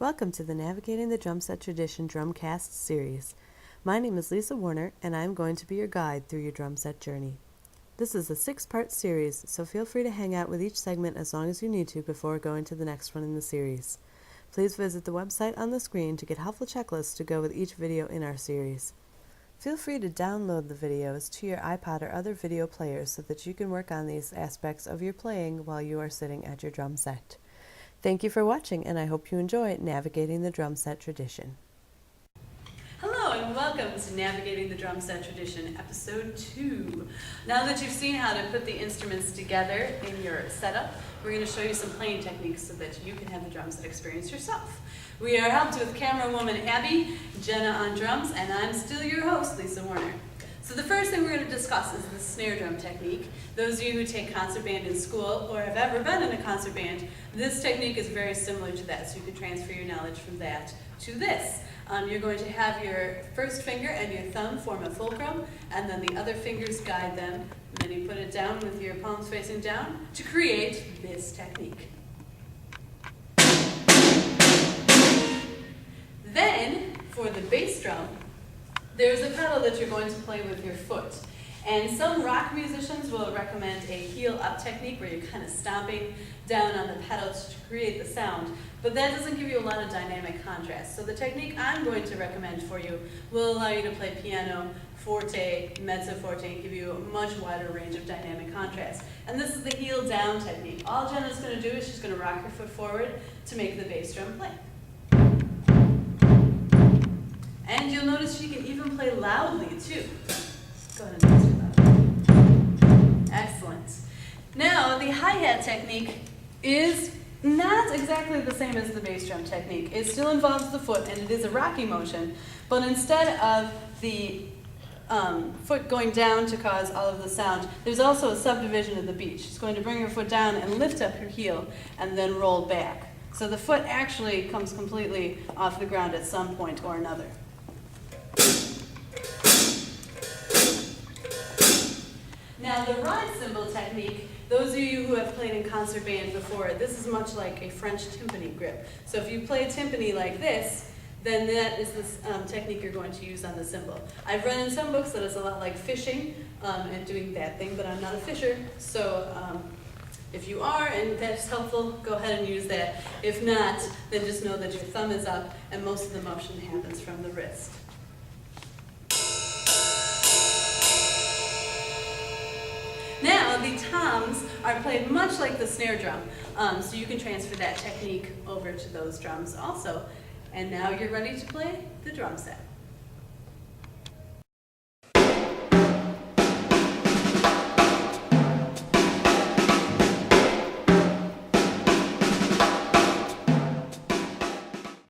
Welcome to the Navigating the Drum Set Tradition Drumcast series. My name is Lisa Warner, and I am going to be your guide through your drum set journey. This is a 6-part series, so feel free to hang out with each segment as long as you need to before going to the next one in the series. Please visit the website on the screen to get helpful checklists to go with each video in our series. Feel free to download the videos to your iPod or other video players so that you can work on these aspects of your playing while you are sitting at your drum set. Thank you for watching, and I hope you enjoy Navigating the Drum Set Tradition. Hello and welcome to Navigating the Drum Set Tradition, Episode 2. Now that you've seen how to put the instruments together in your setup, we're going to show you some playing techniques so that you can have the drum set experience yourself. We are helped with camera woman Abby, Jenna on drums, and I'm still your host, Lisa Warner. So the first thing we're going to discuss is the snare drum technique. Those of you who take concert band in school or have ever been in a concert band, this technique is very similar to that, so you can transfer your knowledge from that to this. You're going to have your first finger and your thumb form a fulcrum, and then the other fingers guide them, and then you put it down with your palms facing down to create this technique. Then, for the bass drum, there's a pedal that you're going to play with your foot. And some rock musicians will recommend a heel-up technique where you're kind of stomping down on the pedal to create the sound. But that doesn't give you a lot of dynamic contrast. So the technique I'm going to recommend for you will allow you to play piano, forte, mezzo forte, and give you a much wider range of dynamic contrast. And this is the heel-down technique. All Jenna's going to do is she's going to rock her foot forward to make the bass drum play. And you'll notice she can even play loudly, too. Go ahead and test it out. Excellent. Now, the hi-hat technique is not exactly the same as the bass drum technique. It still involves the foot, and it is a rocky motion, but instead of the foot going down to cause all of the sound, there's also a subdivision of the beat. She's going to bring her foot down and lift up her heel, and then roll back. So the foot actually comes completely off the ground at some point or another. Now the ride cymbal technique, those of you who have played in concert band before, this is much like a French timpani grip. So if you play a timpani like this, then that is the technique you're going to use on the cymbal. I've read in some books that it's a lot like fishing and doing that thing, but I'm not a fisher, so if you are and that's helpful, go ahead and use that. If not, then just know that your thumb is up and most of the motion happens from the wrist. Now, the toms are played much like the snare drum, so you can transfer that technique over to those drums also. And now you're ready to play the drum set.